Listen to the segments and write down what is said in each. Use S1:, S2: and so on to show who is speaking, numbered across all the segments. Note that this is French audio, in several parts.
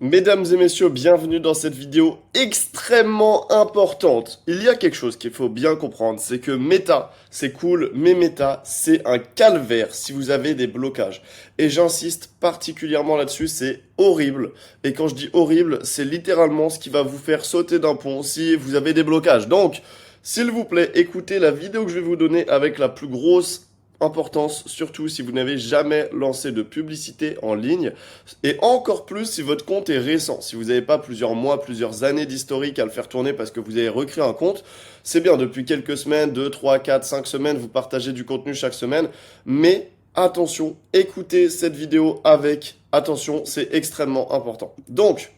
S1: Mesdames et messieurs, bienvenue dans cette vidéo extrêmement importante. Il y a quelque chose qu'il faut bien comprendre, c'est que Meta, c'est cool, mais Meta, c'est un calvaire si vous avez des blocages. Et j'insiste particulièrement là-dessus, c'est horrible. Et quand je dis horrible, c'est littéralement ce qui va vous faire sauter d'un pont si vous avez des blocages. Donc, s'il vous plaît, écoutez la vidéo que je vais vous donner avec la plus grosse importance, surtout si vous n'avez jamais lancé de publicité en ligne, et encore plus si votre compte est récent. Si vous n'avez pas plusieurs mois, plusieurs années d'historique à le faire tourner parce que vous avez recréé un compte, c'est bien, depuis quelques semaines, 2, 3, 4, 5 semaines, vous partagez du contenu chaque semaine, mais attention, écoutez cette vidéo avec attention, c'est extrêmement important. Donc,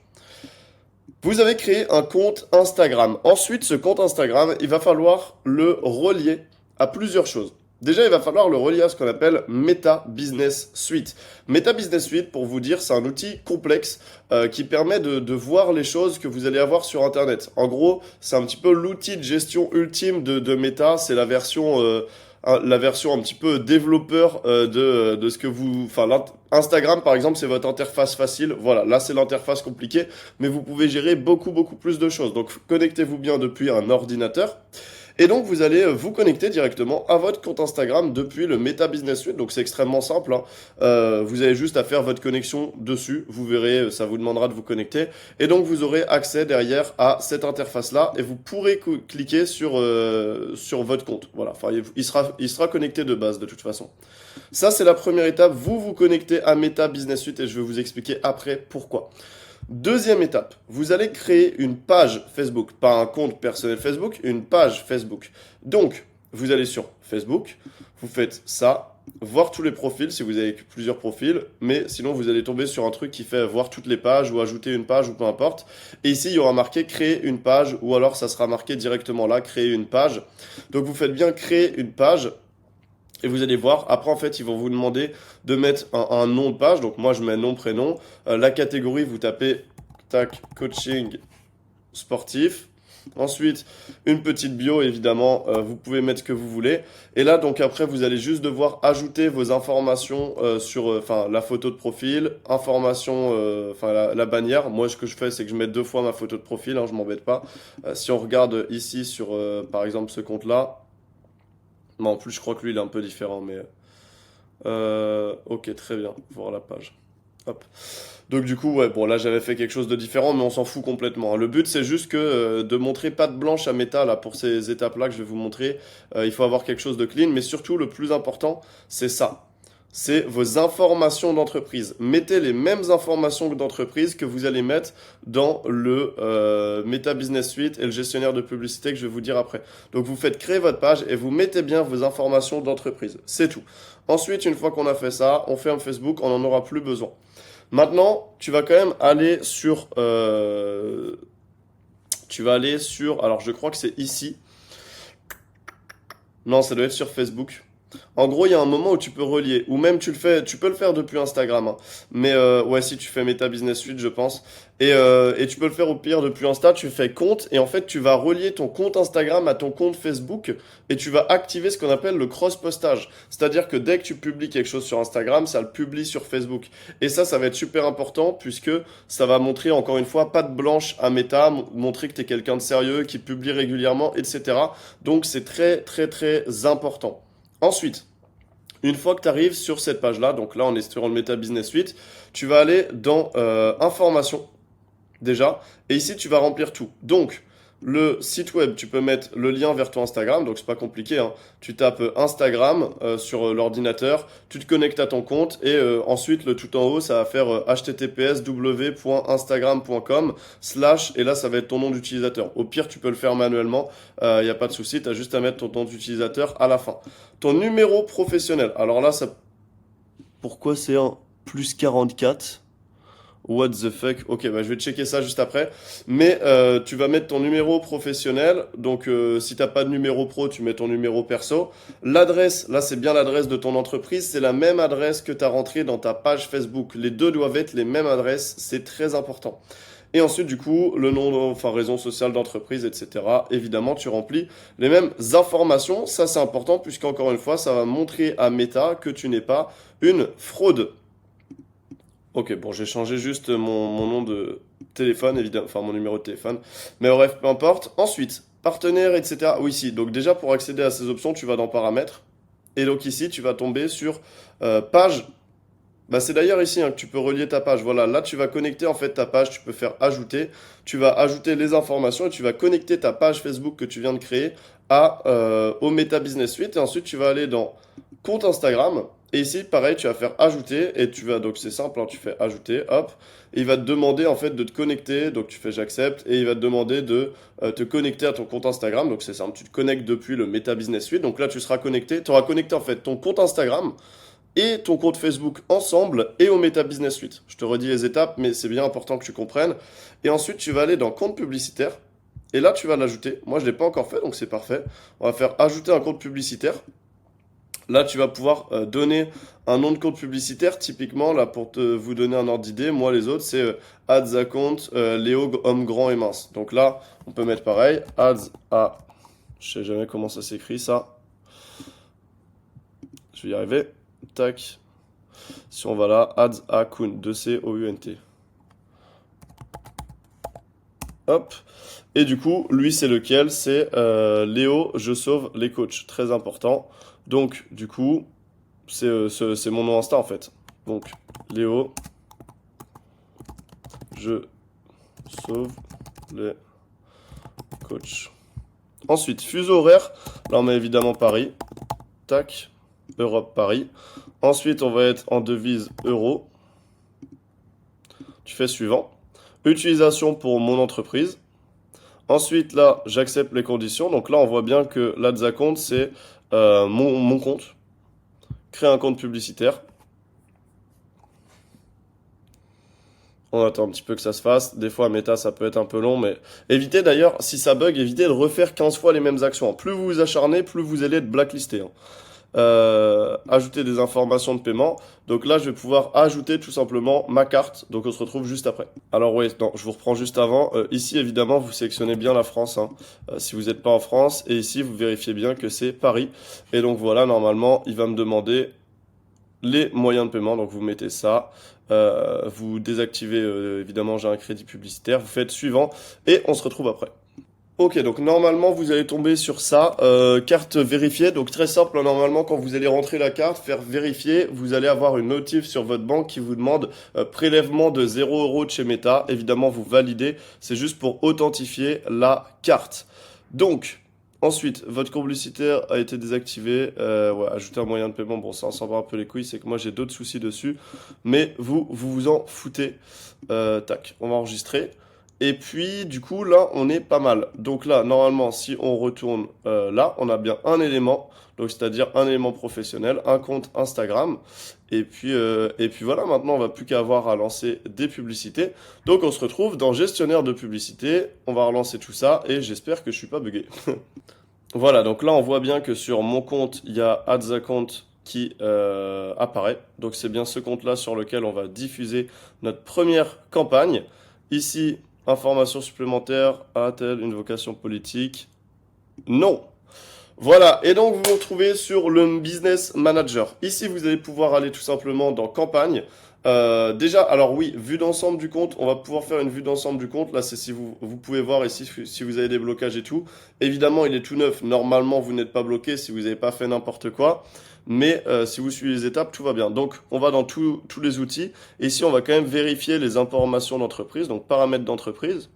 S1: vous avez créé un compte Instagram. Ensuite, ce compte Instagram, il va falloir le relier à plusieurs choses. Déjà, il va falloir le relier à ce qu'on appelle Meta Business Suite. Meta Business Suite, pour vous dire, c'est un outil complexe qui permet de voir les choses que vous allez avoir sur Internet. En gros, c'est un petit peu l'outil de gestion ultime de Meta. C'est la version un petit peu développeur de ce que vous... Enfin, Instagram, par exemple, c'est votre interface facile. Voilà, là, c'est l'interface compliquée, mais vous pouvez gérer beaucoup plus de choses. Donc, connectez-vous bien depuis un ordinateur. Et donc, vous allez vous connecter directement à votre compte Instagram depuis le Meta Business Suite. Donc, c'est extrêmement simple, hein. Vous avez juste à faire votre connexion dessus. Vous verrez, ça vous demandera de vous connecter. Et donc, vous aurez accès derrière à cette interface-là et vous pourrez cliquer sur votre compte. Voilà. Enfin, il sera connecté de base de toute façon. Ça, c'est la première étape. Vous vous connectez à Meta Business Suite et je vais vous expliquer après pourquoi. Deuxième étape, vous allez créer une page Facebook, pas un compte personnel Facebook, une page Facebook. Donc, vous allez sur Facebook, vous faites ça, voir tous les profils si vous avez plusieurs profils, mais sinon vous allez tomber sur un truc qui fait voir toutes les pages ou ajouter une page ou peu importe. Et ici, il y aura marqué créer une page ou alors ça sera marqué directement là, créer une page. Donc, vous faites bien créer une page. Et vous allez voir, après en fait, ils vont vous demander de mettre un nom de page. Donc moi, je mets nom, prénom. La catégorie, vous tapez tac, coaching sportif. Ensuite, une petite bio, évidemment, vous pouvez mettre ce que vous voulez. Et là, donc après, vous allez juste devoir ajouter vos informations sur la photo de profil, information, la bannière. Moi, ce que je fais, c'est que je mets 2 fois ma photo de profil, hein, je m'embête pas. Si on regarde ici sur, par exemple, ce compte-là, non, en plus, je crois que lui, il est un peu différent, mais... ok, très bien. Voir la page. Hop. Donc du coup, ouais, bon, là, j'avais fait quelque chose de différent, mais on s'en fout complètement, hein. Le but, c'est juste que de montrer patte blanche à Meta, là, pour ces étapes-là que je vais vous montrer, il faut avoir quelque chose de clean, mais surtout, le plus important, c'est ça. C'est vos informations d'entreprise. Mettez les mêmes informations d'entreprise que vous allez mettre dans le Meta Business Suite et le gestionnaire de publicité que je vais vous dire après. Donc vous faites créer votre page et vous mettez bien vos informations d'entreprise. C'est tout. Ensuite, une fois qu'on a fait ça, on ferme Facebook, on n'en aura plus besoin. Maintenant, tu vas quand même aller sur... tu vas aller sur... Alors je crois que c'est ici. Non, ça doit être sur Facebook. En gros, il y a un moment où tu peux relier, ou même tu peux le faire depuis Instagram, hein. Mais ouais, si tu fais Meta Business Suite, je pense, et tu peux le faire au pire depuis Insta. Tu fais compte et en fait, tu vas relier ton compte Instagram à ton compte Facebook et tu vas activer ce qu'on appelle le cross-postage. C'est-à-dire que dès que tu publies quelque chose sur Instagram, ça le publie sur Facebook. Et ça va être super important puisque ça va montrer encore une fois patte blanche à Meta, montrer que tu es quelqu'un de sérieux, qui publie régulièrement, etc. Donc c'est très important. Ensuite, une fois que tu arrives sur cette page-là, donc là on est sur le Meta Business Suite, tu vas aller dans Informations déjà, et ici tu vas remplir tout. Donc, le site web, tu peux mettre le lien vers ton Instagram, donc c'est pas compliqué, hein. Tu tapes Instagram sur l'ordinateur, tu te connectes à ton compte et ensuite le tout en haut ça va faire https://w.instagram.com/ et là ça va être ton nom d'utilisateur. Au pire tu peux le faire manuellement, il n'y a pas de souci, tu as juste à mettre ton nom d'utilisateur à la fin. Ton numéro professionnel, alors là ça... Pourquoi c'est un +44? What the fuck? Ok, bah je vais checker ça juste après. Mais tu vas mettre ton numéro professionnel. Donc si t'as pas de numéro pro, tu mets ton numéro perso. L'adresse, là c'est bien l'adresse de ton entreprise. C'est la même adresse que tu as rentrée dans ta page Facebook. Les deux doivent être les mêmes adresses. C'est très important. Et ensuite, du coup, le nom, enfin, raison sociale d'entreprise, etc. Évidemment, tu remplis les mêmes informations. Ça, c'est important puisqu'encore une fois, ça va montrer à Meta que tu n'es pas une fraude. Ok, bon, j'ai changé juste mon nom de téléphone, évidemment, enfin mon numéro de téléphone. Mais bref, peu importe. Ensuite, partenaire, etc. Oui, si. Donc déjà, pour accéder à ces options, tu vas dans paramètres. Et donc ici, tu vas tomber sur page. Bah, c'est d'ailleurs ici hein, que tu peux relier ta page. Voilà, là, tu vas connecter en fait ta page. Tu peux faire ajouter. Tu vas ajouter les informations et tu vas connecter ta page Facebook que tu viens de créer au Meta Business Suite. Et ensuite, tu vas aller dans compte Instagram. Et ici, pareil, tu vas faire ajouter et tu vas, donc c'est simple, hein, tu fais ajouter, hop, et il va te demander en fait de te connecter, donc tu fais j'accepte, et il va te demander de te connecter à ton compte Instagram, donc c'est simple, tu te connectes depuis le Meta Business Suite, donc là tu seras connecté, tu auras connecté en fait ton compte Instagram et ton compte Facebook ensemble et au Meta Business Suite. Je te redis les étapes, mais c'est bien important que tu comprennes. Et ensuite, tu vas aller dans compte publicitaire, et là tu vas l'ajouter. Moi je ne l'ai pas encore fait, donc c'est parfait. On va faire ajouter un compte publicitaire. Là, tu vas pouvoir donner un nom de compte publicitaire. Typiquement, là, pour vous donner un ordre d'idée, moi, les autres, c'est ads account Léo homme grand et mince. Donc là, on peut mettre pareil, ads à, je sais jamais comment ça s'écrit ça. Je vais y arriver. Tac. Si on va là, ads account, 2COUNT. Hop. Et du coup, lui, c'est lequel? C'est Léo, je sauve les coachs. Très important. Donc, du coup, c'est mon nom Insta en fait. Donc, Léo, je sauve les coachs. Ensuite, fuseau horaire. Là, on met évidemment Paris. Tac. Europe, Paris. Ensuite, on va être en devise euro. Tu fais suivant. Utilisation pour mon entreprise. Ensuite, là, j'accepte les conditions. Donc là, on voit bien que l'Ads Account, c'est mon compte. Créer un compte publicitaire. On attend un petit peu que ça se fasse. Des fois, Meta, ça peut être un peu long, mais évitez d'ailleurs, si ça bug, évitez de refaire 15 fois les mêmes actions. Plus vous vous acharnez, plus vous allez être blacklisté. Hein. Ajouter des informations de paiement. Donc là, je vais pouvoir ajouter tout simplement ma carte. Donc on se retrouve juste après. Alors oui, non, je vous reprends juste avant. Ici, évidemment, vous sélectionnez bien la France. Hein, si vous n'êtes pas en France. Et ici, vous vérifiez bien que c'est Paris. Et donc voilà, normalement, il va me demander les moyens de paiement. Donc vous mettez ça. Vous désactivez, évidemment, j'ai un crédit publicitaire. Vous faites suivant. Et on se retrouve après. Ok, donc normalement vous allez tomber sur ça, carte vérifiée. Donc très simple, hein, normalement quand vous allez rentrer la carte, faire vérifier, vous allez avoir une notif sur votre banque qui vous demande prélèvement de 0 € de chez Meta. Évidemment vous validez, c'est juste pour authentifier la carte. Donc ensuite, votre compte publicitaire a été désactivé. Ouais, ajouter un moyen de paiement, bon ça on s'en bat un peu les couilles, c'est que moi j'ai d'autres soucis dessus, mais vous en foutez. Tac, on va enregistrer. Et puis, du coup, là, on est pas mal. Donc là, normalement, si on retourne là, on a bien un élément, donc c'est-à-dire un élément professionnel, un compte Instagram. Et puis voilà, maintenant, on va plus qu'à avoir à lancer des publicités. Donc, on se retrouve dans gestionnaire de publicité. On va relancer tout ça et j'espère que je suis pas bugué. Voilà, donc là, on voit bien que sur mon compte, il y a Ads Account qui apparaît. Donc, c'est bien ce compte-là sur lequel on va diffuser notre première campagne. Ici, information supplémentaire, a-t-elle une vocation politique? Non. Voilà, et donc vous vous retrouvez sur le Business Manager. Ici, vous allez pouvoir aller tout simplement dans Campagne. Déjà, alors oui, vue d'ensemble du compte, on va pouvoir faire une vue d'ensemble du compte. Là, c'est si vous pouvez voir ici si vous avez des blocages et tout. Évidemment, il est tout neuf. Normalement, vous n'êtes pas bloqué si vous n'avez pas fait n'importe quoi. Mais si vous suivez les étapes, tout va bien. Donc, on va dans tous les outils. Et ici, on va quand même vérifier les informations d'entreprise. Donc, paramètres d'entreprise.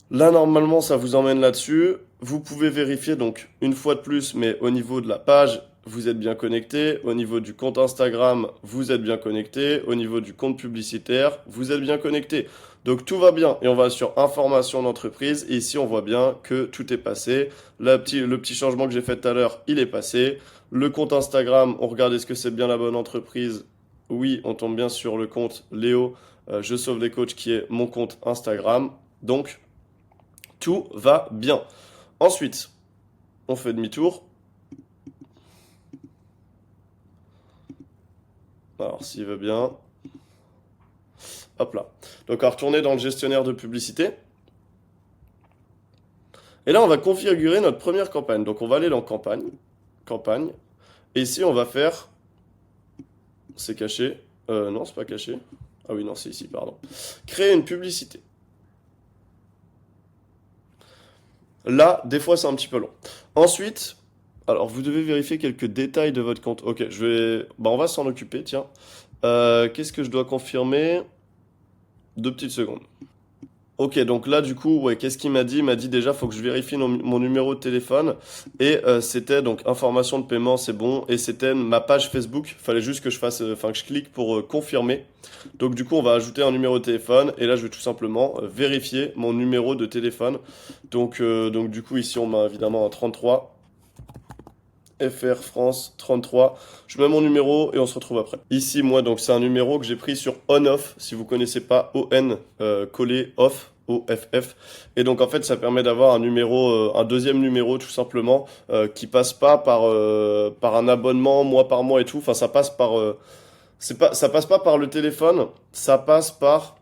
S1: Là, normalement, ça vous emmène là-dessus. Vous pouvez vérifier, donc, une fois de plus, mais au niveau de la page, vous êtes bien connecté. Au niveau du compte Instagram, vous êtes bien connecté. Au niveau du compte publicitaire, vous êtes bien connecté. Donc, tout va bien. Et on va sur information d'entreprise. Et ici, on voit bien que tout est passé. Le petit changement que j'ai fait tout à l'heure, il est passé. Le compte Instagram, on regarde est-ce que c'est bien la bonne entreprise. Oui, on tombe bien sur le compte Léo, je sauve les coachs, qui est mon compte Instagram. Donc, tout va bien. Ensuite, on fait demi-tour. Alors, s'il veut bien. Hop là. Donc, on va retourner dans le gestionnaire de publicité. Et là, on va configurer notre première campagne. Donc, on va aller dans campagne. Campagne. Et ici, on va faire c'est caché. Non, c'est pas caché. Ah oui, non, c'est ici, pardon. Créer une publicité. Là, des fois, c'est un petit peu long. Ensuite, alors, vous devez vérifier quelques détails de votre compte. Ok, on va s'en occuper, tiens. Qu'est-ce que je dois confirmer? 2 petites secondes. Ok, donc là, du coup, ouais, qu'est-ce qu'il m'a dit? Il m'a dit déjà, faut que je vérifie mon numéro de téléphone. Et c'était donc information de paiement, c'est bon. Et c'était ma page Facebook. Fallait juste que je fasse, enfin que je clique pour confirmer. Donc du coup, on va ajouter un numéro de téléphone. Et là, je vais tout simplement vérifier mon numéro de téléphone. Donc du coup, ici, on m'a évidemment un 33. FR France 33. Je mets mon numéro et on se retrouve après. Ici, moi, donc c'est un numéro que j'ai pris sur on-off. Si vous connaissez pas ON, collé off. OFF. Et donc en fait ça permet d'avoir un numéro, un deuxième numéro tout simplement qui passe pas par un abonnement mois par mois et tout. Enfin ça passe par ça passe pas par le téléphone, ça passe par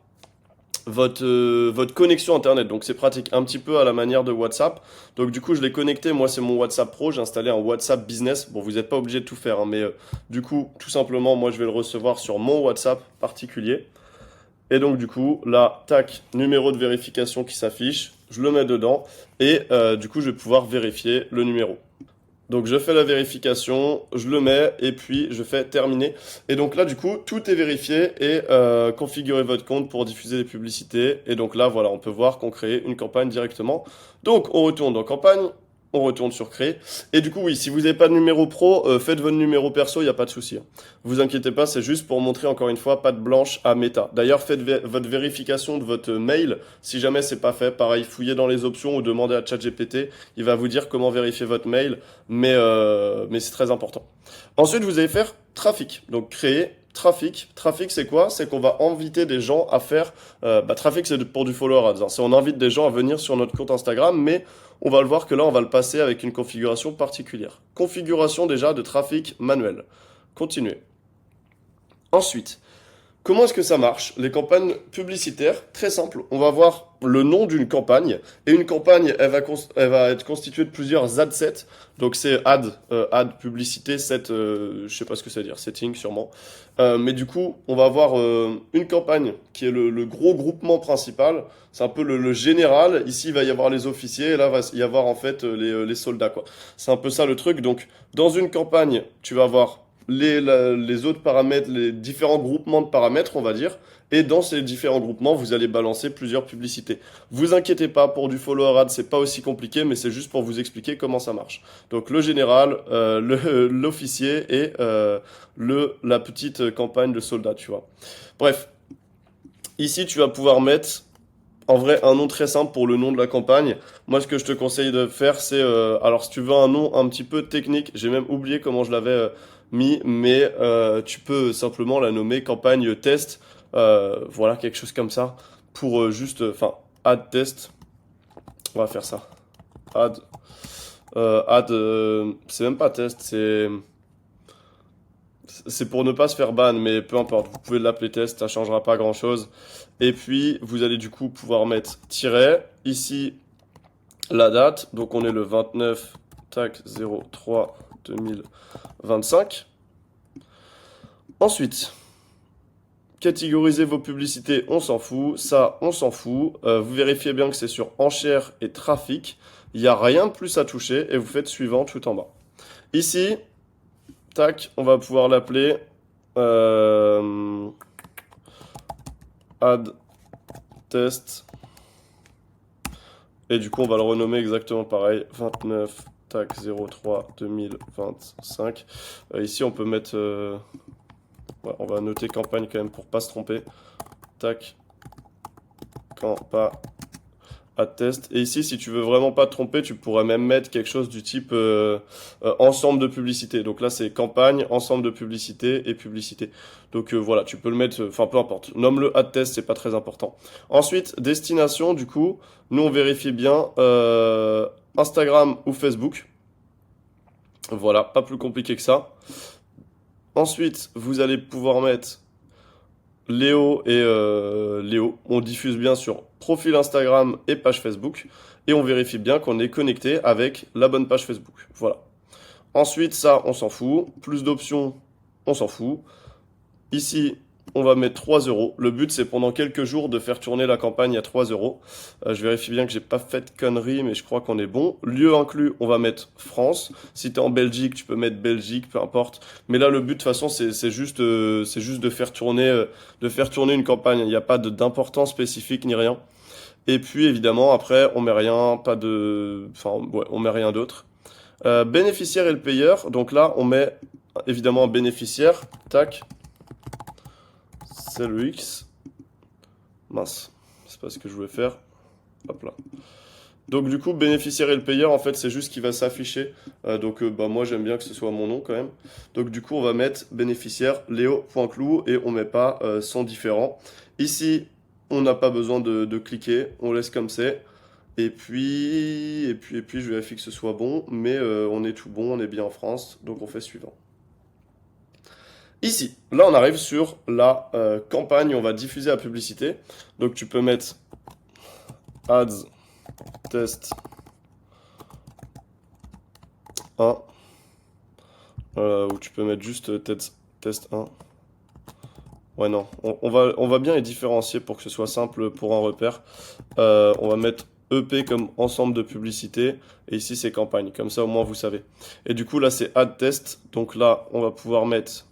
S1: votre connexion internet. Donc c'est pratique, un petit peu à la manière de WhatsApp. Donc du coup je l'ai connecté, moi c'est mon WhatsApp Pro, j'ai installé un WhatsApp Business. Bon vous n'êtes pas obligé de tout faire, hein, mais du coup tout simplement moi je vais le recevoir sur mon WhatsApp particulier. Et donc du coup là, tac, numéro de vérification qui s'affiche, je le mets dedans et du coup je vais pouvoir vérifier le numéro. Donc je fais la vérification, je le mets et puis je fais terminer. Et donc là du coup tout est vérifié et configurez votre compte pour diffuser des publicités. Et donc là voilà, on peut voir qu'on crée une campagne directement. Donc on retourne dans campagne, on retourne sur créer. Et du coup oui, si vous n'avez pas de numéro pro, faites votre numéro perso, il n'y a pas de souci, hein. Vous inquiétez pas, c'est juste pour montrer encore une fois patte blanche à Meta. D'ailleurs faites votre vérification de votre mail. Si jamais c'est pas fait, pareil, fouillez dans les options ou demandez à ChatGPT. Il va vous dire comment vérifier votre mail mais c'est très important. Ensuite, vous allez faire trafic. Donc, créer trafic. Trafic, c'est quoi? C'est qu'on va inviter des gens à faire... trafic, c'est pour du follower ads, hein. C'est on invite des gens à venir sur notre compte Instagram, mais on va le voir que là, on va le passer avec une configuration particulière. Configuration déjà de trafic manuel. Continuez. Ensuite, comment est-ce que ça marche? Les campagnes publicitaires, très simple. On va voir le nom d'une campagne. Et une campagne, elle va être constituée de plusieurs ad sets. Donc c'est ad publicité, set, je sais pas ce que ça veut dire, setting sûrement. Mais du coup, on va avoir une campagne qui est le gros groupement principal. C'est un peu le général. Ici, il va y avoir les officiers. Et là, il va y avoir en fait les soldats, quoi. C'est un peu ça le truc. Donc, dans une campagne, tu vas avoir les autres paramètres, les différents groupements de paramètres, on va dire. Et dans ces différents groupements, vous allez balancer plusieurs publicités. Vous inquiétez pas, pour du follower ad, c'est pas aussi compliqué, mais c'est juste pour vous expliquer comment ça marche. Donc le général, l'officier et la petite campagne de soldats, tu vois. Bref, ici tu vas pouvoir mettre en vrai un nom très simple pour le nom de la campagne. Moi, ce que je te conseille de faire, c'est alors si tu veux un nom un petit peu technique, j'ai même oublié comment je l'avais mis, mais tu peux simplement la nommer campagne test. Voilà, quelque chose comme ça pour juste, enfin, ad test. On va faire ça. C'est même pas test, c'est pour ne pas se faire ban, mais peu importe, vous pouvez l'appeler test, ça changera pas grand-chose. Et puis, vous allez du coup pouvoir mettre tiret, ici, la date, donc on est le 29, tac, 03 2025. Ensuite, catégoriser vos publicités, on s'en fout, ça, on s'en fout. Vous vérifiez bien que c'est sur enchères et trafic, il n'y a rien de plus à toucher, et vous faites suivant tout en bas. Ici, tac, on va pouvoir l'appeler ad test. Et du coup, on va le renommer exactement pareil. 29, tac, 03, 2025. Ici, on peut mettre... ouais, on va noter campagne quand même pour pas se tromper. Tac, campagne. Ad test. Et ici, si tu veux vraiment pas te tromper, tu pourrais même mettre quelque chose du type ensemble de publicité. Donc là, c'est campagne, ensemble de publicité et publicité. Donc voilà, tu peux le mettre, enfin peu importe. Nomme-le ad test, c'est pas très important. Ensuite, destination, du coup, nous on vérifie bien Instagram ou Facebook. Voilà, pas plus compliqué que ça. Ensuite, vous allez pouvoir mettre Léo et Léo. On diffuse bien sur profil Instagram et page Facebook. Et on vérifie bien qu'on est connecté avec la bonne page Facebook. Voilà. Ensuite, ça, on s'en fout. Plus d'options, on s'en fout. Ici, on va mettre 3 euros. Le but, c'est pendant quelques jours de faire tourner la campagne à 3 euros. Je vérifie bien que j'ai pas fait de conneries, mais je crois qu'on est bon. Lieu inclus, on va mettre France. Si t'es en Belgique, tu peux mettre Belgique, peu importe. Mais là, le but, de toute façon, c'est juste de faire tourner une campagne. Il n'y a pas d'importance spécifique ni rien. Et puis, évidemment, après, on met rien, enfin, ouais, on met rien d'autre. Bénéficiaire et le payeur. Donc là, on met évidemment un bénéficiaire. Tac. C'est le X. Mince, c'est pas ce que je voulais faire. Hop là. Donc du coup, bénéficiaire et le payeur, en fait, c'est juste qui va s'afficher. Bah, moi, j'aime bien que ce soit mon nom quand même. Donc du coup, on va mettre bénéficiaire Léo.clou et on met pas son différent. Ici, on n'a pas besoin de cliquer, on laisse comme c'est. Et puis, je vérifie que ce soit bon, mais on est tout bon, on est bien en France, donc on fait suivant. Ici, là on arrive sur la campagne, on va diffuser la publicité. Donc tu peux mettre ads test 1, ou tu peux mettre juste test 1. Ouais non, on va bien les différencier pour que ce soit simple pour un repère. On va mettre EP comme ensemble de publicité et ici c'est campagne, comme ça au moins vous savez. Et du coup là c'est ad test, donc là on va pouvoir mettre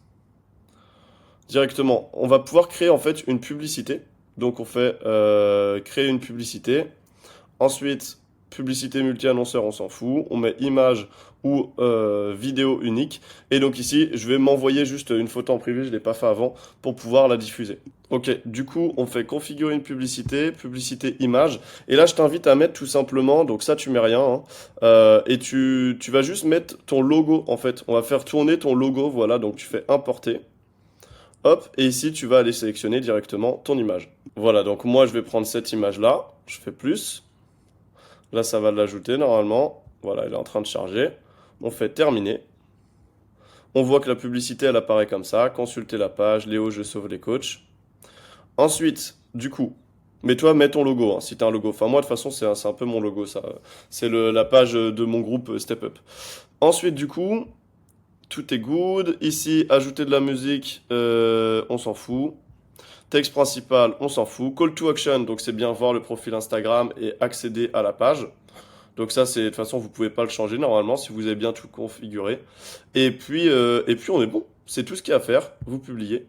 S1: directement, on va pouvoir créer en fait une publicité. Donc on fait créer une publicité. Ensuite, publicité multi-annonceur, on s'en fout. On met image ou vidéo unique. Et donc ici, je vais m'envoyer juste une photo en privé, je ne l'ai pas fait avant, pour pouvoir la diffuser. Ok, du coup, on fait configurer une publicité, publicité image. Et là, je t'invite à mettre tout simplement, donc ça, tu mets rien, hein, et tu vas juste mettre ton logo, en fait. On va faire tourner ton logo, voilà, donc tu fais importer. Hop, et ici tu vas aller sélectionner directement ton image. Voilà, donc moi je vais prendre cette image-là, je fais plus. Là ça va l'ajouter normalement. Voilà, elle est en train de charger. On fait terminer. On voit que la publicité elle apparaît comme ça. Consulter la page, Léo, je sauve les coachs. Ensuite, du coup, mais toi mets ton logo, hein, si tu as un logo. Enfin moi de toute façon c'est un peu mon logo ça. C'est la page de mon groupe Step Up. Ensuite du coup, tout est good. Ici, ajouter de la musique, on s'en fout. Texte principal, on s'en fout. Call to action, donc c'est bien voir le profil Instagram et accéder à la page. Donc ça, c'est de toute façon, vous pouvez pas le changer normalement si vous avez bien tout configuré. Et puis on est bon. C'est tout ce qu'il y a à faire. Vous publiez.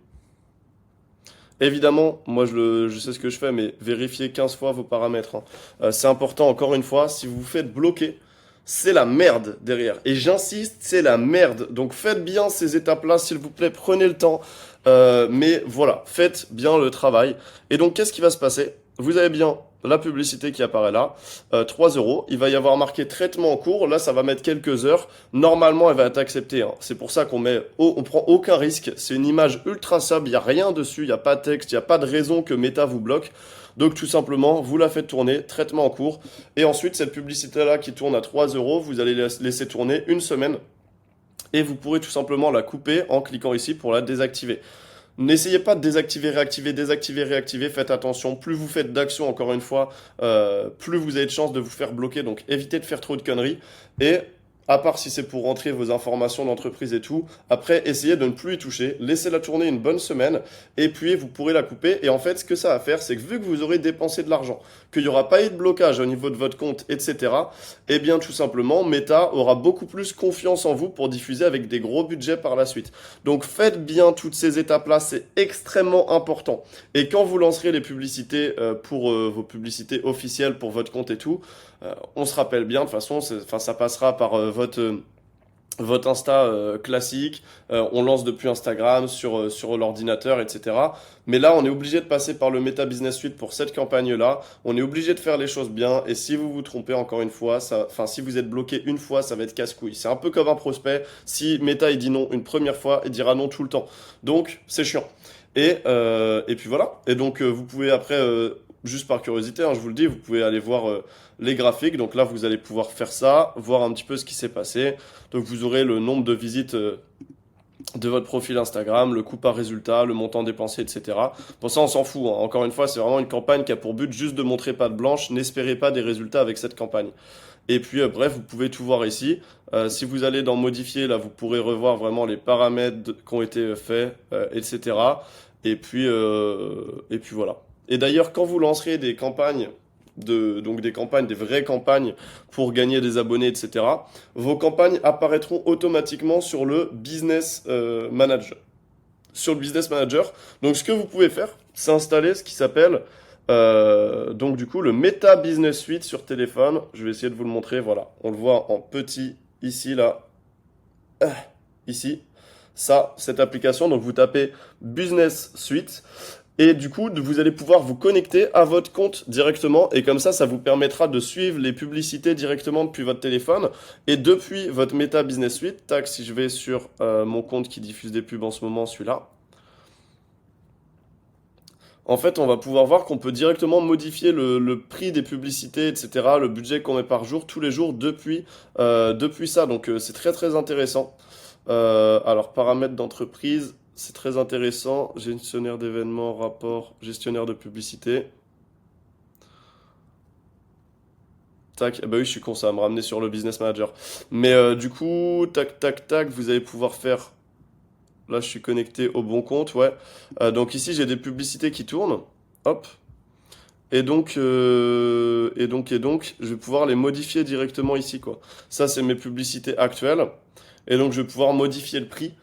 S1: Évidemment, moi je sais ce que je fais, mais vérifiez 15 fois vos paramètres, hein. C'est important, encore une fois, si vous vous faites bloquer, c'est la merde derrière. Et j'insiste, c'est la merde. Donc faites bien ces étapes-là, s'il vous plaît, prenez le temps. Mais voilà, faites bien le travail. Et donc qu'est-ce qui va se passer? Vous avez bien la publicité qui apparaît là, 3 euros. Il va y avoir marqué traitement en cours. Là, ça va mettre quelques heures. Normalement, elle va être acceptée, hein. C'est pour ça on prend aucun risque. C'est une image ultra simple. Il n'y a rien dessus. Il n'y a pas de texte. Il n'y a pas de raison que Meta vous bloque. Donc, tout simplement, vous la faites tourner, traitement en cours. Et ensuite, cette publicité-là qui tourne à 3 euros, vous allez laisser tourner une semaine. Et vous pourrez tout simplement la couper en cliquant ici pour la désactiver. N'essayez pas de désactiver, réactiver, désactiver, réactiver. Faites attention. Plus vous faites d'actions, encore une fois, plus vous avez de chances de vous faire bloquer. Donc évitez de faire trop de conneries. Et à part si c'est pour rentrer vos informations d'entreprise et tout, après essayez de ne plus y toucher. Laissez-la tourner une bonne semaine. Et puis vous pourrez la couper. Et en fait, ce que ça va faire, c'est que vu que vous aurez dépensé de l'argent, qu'il n'y aura pas eu de blocage au niveau de votre compte, etc., eh bien tout simplement, Meta aura beaucoup plus confiance en vous pour diffuser avec des gros budgets par la suite. Donc faites bien toutes ces étapes-là, c'est extrêmement important. Et quand vous lancerez les publicités pour vos publicités officielles pour votre compte et tout, on se rappelle bien, de toute façon, ça passera par votre Insta classique, on lance depuis Instagram sur l'ordinateur, etc. Mais là, on est obligé de passer par le Meta Business Suite pour cette campagne-là. On est obligé de faire les choses bien. Et si vous vous trompez encore une fois, si vous êtes bloqué une fois, ça va être casse-couille. C'est un peu comme un prospect. Si Meta il dit non une première fois, il dira non tout le temps. Donc, c'est chiant. Et puis voilà. Et donc, vous pouvez après, juste par curiosité, hein, je vous le dis, vous pouvez aller voir les graphiques. Donc là, vous allez pouvoir faire ça, voir un petit peu ce qui s'est passé. Donc vous aurez le nombre de visites de votre profil Instagram, le coût par résultat, le montant dépensé, etc. Pour ça, on s'en fout, hein. Encore une fois, c'est vraiment une campagne qui a pour but juste de montrer patte blanche. N'espérez pas des résultats avec cette campagne. Et puis bref, vous pouvez tout voir ici. Si vous allez dans modifier, là, vous pourrez revoir vraiment les paramètres qui ont été faits, etc. Et puis voilà. Et d'ailleurs, quand vous lancerez des campagnes donc des campagnes, des vraies campagnes pour gagner des abonnés, etc., vos campagnes apparaîtront automatiquement sur le Business Manager. Sur le Business Manager. Donc, ce que vous pouvez faire, c'est installer ce qui s'appelle donc du coup le Meta Business Suite sur téléphone. Je vais essayer de vous le montrer. Voilà, on le voit en petit ici, là, ici. Ça, cette application. Donc, vous tapez Business Suite. Et du coup, vous allez pouvoir vous connecter à votre compte directement. Et comme ça vous permettra de suivre les publicités directement depuis votre téléphone. Et depuis votre Meta Business Suite, tac, si je vais sur mon compte qui diffuse des pubs en ce moment, celui-là. En fait, on va pouvoir voir qu'on peut directement modifier le prix des publicités, etc., le budget qu'on met par jour, tous les jours, depuis ça. Donc, c'est très, très intéressant. Alors, paramètres d'entreprise, c'est très intéressant. Gestionnaire d'événements, rapport, gestionnaire de publicité. Tac, eh ben oui, je suis con, ça va me ramener sur le Business Manager. Mais du coup, tac, tac, tac, vous allez pouvoir faire. Là, je suis connecté au bon compte, ouais. Donc ici, j'ai des publicités qui tournent. Hop. Et donc, je vais pouvoir les modifier directement ici, quoi. Ça, c'est mes publicités actuelles. Et donc, je vais pouvoir modifier le prix.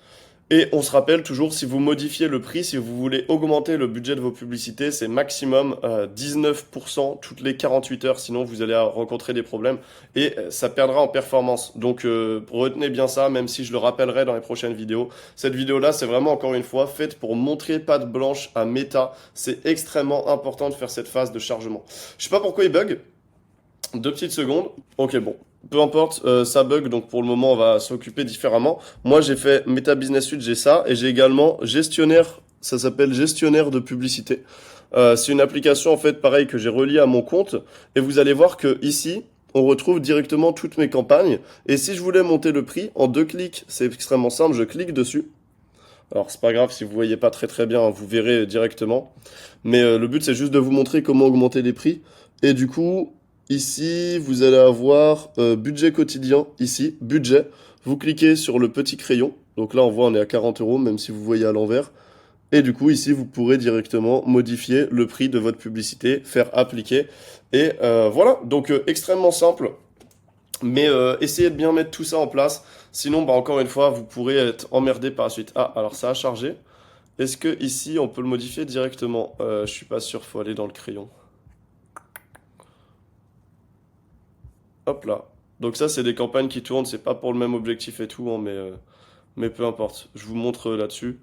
S1: Et on se rappelle toujours, si vous modifiez le prix, si vous voulez augmenter le budget de vos publicités, c'est maximum 19% toutes les 48 heures, sinon vous allez rencontrer des problèmes et ça perdra en performance. Donc retenez bien ça, même si je le rappellerai dans les prochaines vidéos. Cette vidéo-là, c'est vraiment encore une fois faite pour montrer patte blanche à Meta. C'est extrêmement important de faire cette phase de chargement. Je sais pas pourquoi il bug. 2 petites secondes. Ok, bon. Peu importe, ça bug, donc pour le moment, on va s'occuper différemment. Moi, j'ai fait Meta Business Suite, j'ai ça, et j'ai également gestionnaire, ça s'appelle gestionnaire de publicité. C'est une application, en fait, pareil, que j'ai reliée à mon compte, et vous allez voir que ici, on retrouve directement toutes mes campagnes, et si je voulais monter le prix, en 2 clics, c'est extrêmement simple, je clique dessus. Alors, c'est pas grave si vous voyez pas très très bien, hein, vous verrez directement. Mais le but, c'est juste de vous montrer comment augmenter les prix. Et du coup, ici, vous allez avoir budget quotidien, ici, budget. Vous cliquez sur le petit crayon. Donc là, on voit, on est à 40 euros, même si vous voyez à l'envers. Et du coup, ici, vous pourrez directement modifier le prix de votre publicité, faire appliquer. Et voilà, donc extrêmement simple. Mais essayez de bien mettre tout ça en place. Sinon, bah, encore une fois, vous pourrez être emmerdé par la suite. Ah, alors ça a chargé. Est-ce que ici, on peut le modifier directement? Je suis pas sûr, faut aller dans le crayon. Hop là. Donc ça, c'est des campagnes qui tournent, c'est pas pour le même objectif et tout, hein, mais peu importe. Je vous montre là-dessus.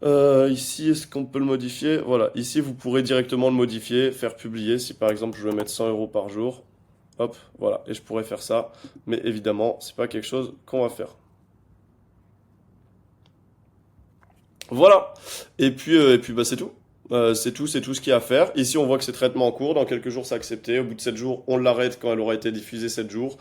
S1: Ici, est-ce qu'on peut le modifier? Voilà, ici, vous pourrez directement le modifier, faire publier. Si par exemple, je veux mettre 100 euros par jour, hop, voilà, et je pourrais faire ça. Mais évidemment, c'est pas quelque chose qu'on va faire. Voilà. Et puis bah, c'est tout. C'est tout ce qu'il y a à faire. Ici, on voit que c'est traitement en cours. Dans quelques jours, c'est accepté. Au bout de 7 jours, on l'arrête quand elle aura été diffusée 7 jours.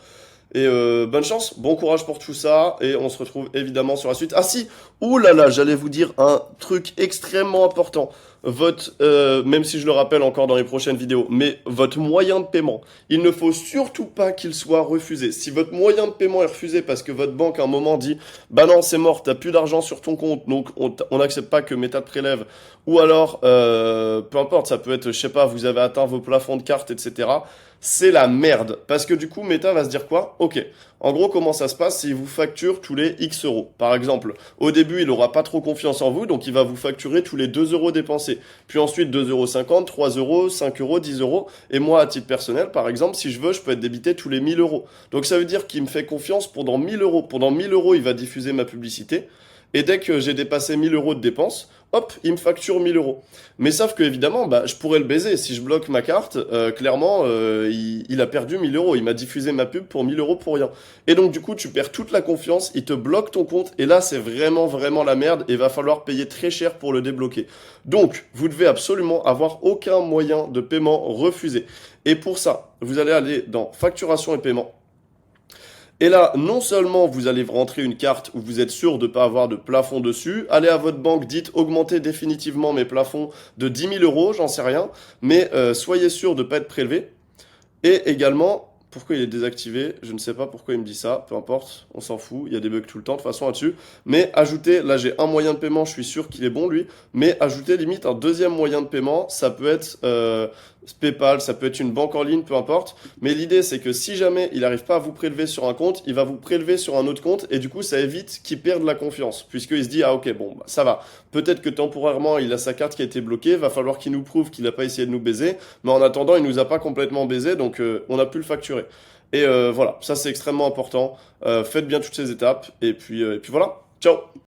S1: Et bonne chance, bon courage pour tout ça. Et on se retrouve évidemment sur la suite. Ah si, ouh là là, j'allais vous dire un truc extrêmement important. Même si je le rappelle encore dans les prochaines vidéos, mais votre moyen de paiement, il ne faut surtout pas qu'il soit refusé. Si votre moyen de paiement est refusé parce que votre banque à un moment dit, bah non, c'est mort, t'as plus d'argent sur ton compte, donc on n'accepte pas que Meta te prélève, ou alors, peu importe, ça peut être, je sais pas, vous avez atteint vos plafonds de carte, etc. C'est la merde. Parce que du coup, Meta va se dire quoi? Ok. En gros, comment ça se passe s'il vous facture tous les X euros? Par exemple, au début, il aura pas trop confiance en vous, donc il va vous facturer tous les 2 euros dépensés. Puis ensuite, 2,50 €, 3 euros, 5 euros, 10 euros. Et moi, à titre personnel, par exemple, si je veux, je peux être débité tous les 1 000 euros. Donc ça veut dire qu'il me fait confiance pendant 1 000 euros. Pendant 1 000 euros, il va diffuser ma publicité. Et dès que j'ai dépassé 1 000 euros de dépenses, hop, il me facture 1 000 euros. Mais sauf que évidemment, bah, je pourrais le baiser. Si je bloque ma carte, clairement, il a perdu 1 000 euros. Il m'a diffusé ma pub pour 1 000 euros pour rien. Et donc, du coup, tu perds toute la confiance, il te bloque ton compte. Et là, c'est vraiment, vraiment la merde. Et va falloir payer très cher pour le débloquer. Donc, vous devez absolument avoir aucun moyen de paiement refusé. Et pour ça, vous allez aller dans facturation et paiement. Et là, non seulement vous allez rentrer une carte où vous êtes sûr de ne pas avoir de plafond dessus, allez à votre banque, dites augmenter définitivement mes plafonds de 10 000 euros, j'en sais rien, mais soyez sûr de ne pas être prélevé. Et également, Pourquoi il est désactivé? Je ne sais pas pourquoi il me dit ça. Peu importe, on s'en fout. Il y a des bugs tout le temps de toute façon là-dessus. Mais ajouter, là j'ai un moyen de paiement, je suis sûr qu'il est bon lui. Mais ajouter limite un deuxième moyen de paiement, ça peut être PayPal, ça peut être une banque en ligne, peu importe. Mais l'idée c'est que si jamais il n'arrive pas à vous prélever sur un compte, il va vous prélever sur un autre compte et du coup ça évite qu'il perde la confiance. Puisqu'il se dit, ah ok, bon, bah, ça va. Peut-être que temporairement il a sa carte qui a été bloquée, va falloir qu'il nous prouve qu'il n'a pas essayé de nous baiser. Mais en attendant, il nous a pas complètement baisé, donc on a pu le facturer. Et voilà, ça c'est extrêmement important. Faites bien toutes ces étapes, et puis voilà. Ciao!